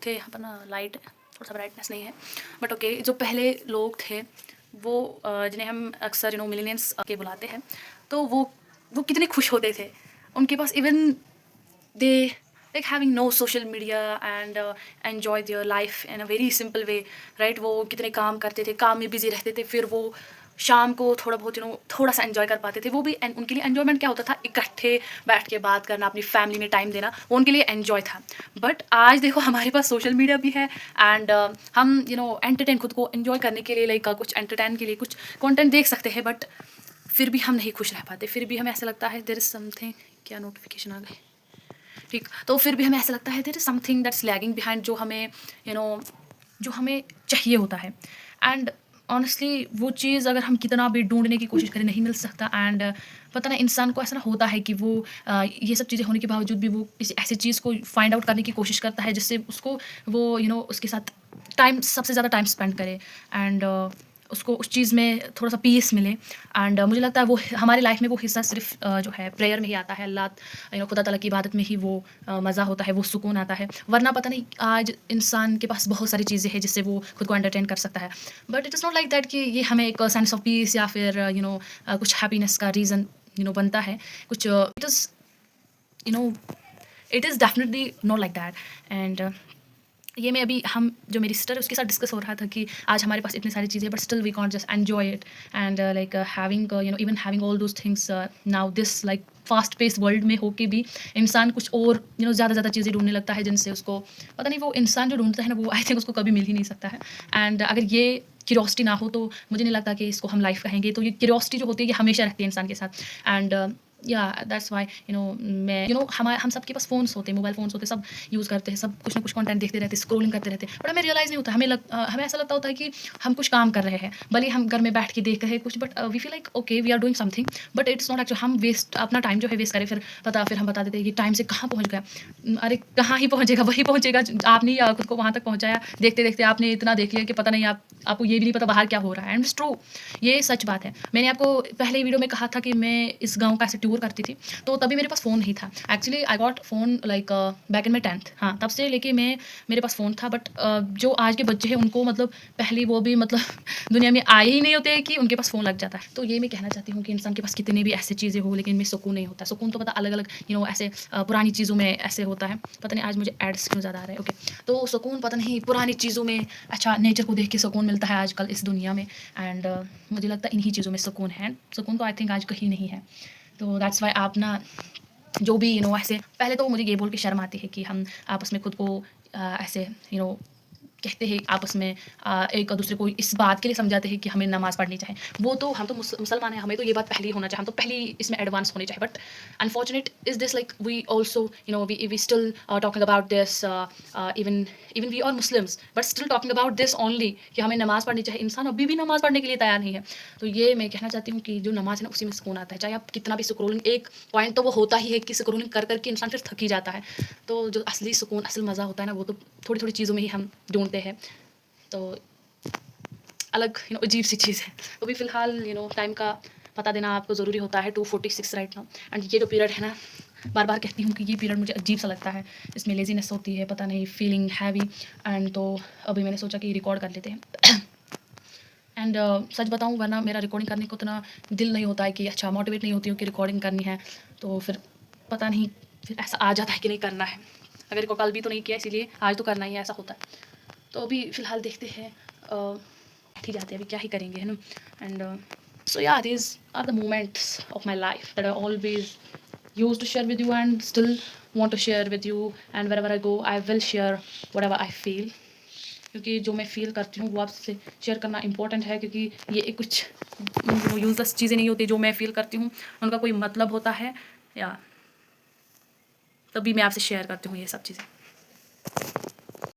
थे, यहाँ पर ना लाइट थोड़ा सा ब्राइटनेस नहीं है, बट ओके, जो पहले लोग थे वो जिन्हें हम अक्सर मिलेनियल्स के बुलाते हैं, तो वो कितने खुश होते थे। उनके पास even they like having no social media and enjoy their life in a very simple way, right. वो कितने काम करते थे, काम में बिजी रहते थे, फिर वो शाम को थोड़ा बहुत थोड़ा सा एंजॉय कर पाते थे। वो भी उनके लिए एन्जॉयमेंट क्या होता था, इकट्ठे बैठ के बात करना, अपनी फैमिली में टाइम देना, वो उनके लिए एन्जॉय था। बट आज देखो हमारे पास सोशल मीडिया भी है एंड हम एंटरटेन, खुद को एन्जॉय करने के लिए लाइक कुछ एंटरटेन के लिए कुछ कंटेंट देख सकते हैं, बट फिर भी हम नहीं खुश रह पाते। फिर भी हमें ऐसा लगता है देयर इज़ समथिंग, क्या नोटिफिकेशन आ गई, ठीक। तो फिर भी हमें ऐसा लगता है there is something that's lagging behind, जो हमें जो हमें चाहिए होता है। एंड ऑनेस्टली वो चीज़ अगर हम कितना भी ढूँढने की कोशिश करें नहीं मिल सकता। एंड पता नहीं इंसान को ऐसा होता है कि वो ये सब चीज़ें होने के बावजूद भी वो किसी ऐसी चीज़ को फाइंड आउट करने की कोशिश करता है जिससे उसको वो उसके साथ टाइम, सबसे ज़्यादा टाइम स्पेंड करे एंड उसको उस चीज़ में थोड़ा-सा पीस मिले। एंड मुझे लगता है वो हमारी लाइफ में वो हिस्सा सिर्फ़ जो है प्रेयर में ही आता है। अल्लाह खुदा ताला की इबादत में ही वो मज़ा होता है, वो सुकून आता है। वरना पता नहीं आज इंसान के पास बहुत सारी चीज़ें हैं जिससे वो खुद को एंटरटेन कर सकता है। But it is not like that कि ये हमें एक सेंस ऑफ पीस या फिर कुछ हैप्पीनेस का रीज़न बनता है। कुछ you know it is definitely not like that. And ये मैं अभी हम जो मेरी सिस्टर है उसके साथ डिस्कस हो रहा था कि आज हमारे पास इतनी सारी चीज़ें but still we can't just enjoy it and like having even having all those things now this like fast pace world में होके भी इंसान कुछ और ज़्यादा चीज़ें ढूंढने लगता है जिनसे उसको पता नहीं, वो इंसान जो ढूंढता है ना वो आई थिंक उसको कभी मिल ही नहीं सकता है। एंड अगर ये क्यूरियोसिटी ना हो तो मुझे नहीं लगता कि इसको हम लाइफ कहेंगे। तो ये क्यूरियोसिटी जो होती है ये हमेशा रहती है इंसान के साथ। एंड या दैट्स वाई मैं हम सबके पास फ़ोन्स होते हैं, मोबाइल फ़ोन्स होते हैं, सब यूज़ करते हैं, सब कुछ ना कुछ कंटेंट देखते रहते हैं, स्क्रॉलिंग करते रहते हैं, बट हमें रियलाइज़ नहीं होता। हमें ऐसा लगता होता है कि हम कुछ काम कर रहे हैं, भले ही हम घर में बैठ के देख रहे हैं कुछ, but we feel like okay we are doing something, but it's not actually हम वेस्ट अपना टाइम जो है वेस्ट करें। फिर हम बता देते हैं कि टाइम से कहाँ पहुँच गया। अरे कहाँ ही पहुँचेगा, वही पहुँचेगा आपने खुद को वहाँ तक पहुँचाया। देखते देखते आपने इतना देख लिया कि पता नहीं आपको ये भी नहीं पता बाहर क्या हो रहा है। एंड इट्स ट्रू, ये सच बात है। मैंने आपको पहले वीडियो में कहा था कि मैं इस गाँव का ऐसे टूर करती थी, तो तभी मेरे पास फ़ोन नहीं था। Actually I got phone like back in my 10th, हाँ, तब से लेके मेरे पास फ़ोन था। बट जो आज के बच्चे हैं उनको पहले वो भी दुनिया में आए ही नहीं होते कि उनके पास फ़ोन लग जाता है। तो ये मैं कहना चाहती हूँ कि इंसान के पास कितनी भी ऐसी चीज़ें हो लेकिन इनमें सुकून नहीं होता। सुकून तो पता अलग-अलग ऐसे पुरानी चीज़ों में ऐसे होता है। पता नहीं आज मुझे एड्स क्यों ज़्यादा आ रहे हैं, ओके। तो सुकून पता नहीं पुरानी चीज़ों में, अच्छा नेचर को देख के सुकून मिलता है आजकल इस दुनिया में। एंड मुझे लगता है इन्हीं चीज़ों में सुकून है। सुकून तो आई थिंक आज कहीं नहीं है। तो दैट्स वाई आप ना जो भी ऐसे, पहले तो मुझे ये बोल के शर्म आती है कि हम आपस में खुद को ऐसे कहते हैं आपस में, एक दूसरे को इस बात के लिए समझाते हैं कि हमें नमाज़ पढ़नी चाहिए। वो तो हम तो मुसलमान हैं, हमें तो ये बात पहले ही होना चाहिए, हम तो पहले ही इसमें एडवांस होने चाहिए। But unfortunate is this like we also we still talking about this, even we are Muslims but still talking about this only कि हमें नमाज़ पढ़नी चाहिए। इंसान अभी भी नमाज़ पढ़ने के लिए तैयार नहीं है। तो ये मैं कहना चाहती हूँ कि जो नमाज़ है ना उसी में सुकून आता है। चाहे आप कितना भी स्क्रोलिंग, एक पॉइंट तो वो होता ही है कि स्क्रोलिंग कर करके इंसान फिर थक ही जाता है। तो जो असली सुकून, असल मज़ा होता है ना वो तो थोड़ी थोड़ी चीज़ों में ही हम ढूंढते हैं। तो अलग अजीब सी चीज़ है। तो भी फ़िलहाल टाइम का पता देना आपको ज़रूरी होता है। 2:46 राइट नाउ। एंड ये जो पीरियड है ना, बार बार कहती हूँ कि ये पीरियड मुझे अजीब सा लगता है। इसमें लेज़ीनेस होती है, पता नहीं, फीलिंग हैवी। एंड तो अभी मैंने सोचा कि रिकॉर्ड कर लेते हैं। एंड सच बताऊँ, वरना मेरा रिकॉर्डिंग करने को इतना दिल नहीं होता है कि अच्छा मोटिवेट नहीं होती हूँ कि रिकॉर्डिंग करनी है। तो फिर पता नहीं फिर ऐसा आ जाता है कि नहीं करना है। अगर को कल भी तो नहीं किया इसीलिए आज तो करना ही है, ऐसा होता है। तो अभी फ़िलहाल देखते हैं, बैठ ही जाते हैं, अभी क्या ही करेंगे, है ना। एंड सो या these are the moments of my life that I always use to share with you and still want to share with you, and wherever I go I will share whatever I feel, क्योंकि जो मैं feel करती हूँ वो आपसे share करना important है। क्योंकि ये एक कुछ यूज़लेस चीज़ें नहीं होती, जो मैं फ़ील करती हूँ उनका कोई मतलब होता है, या तभी मैं आपसे शेयर करती हूँ ये सब चीज़ें।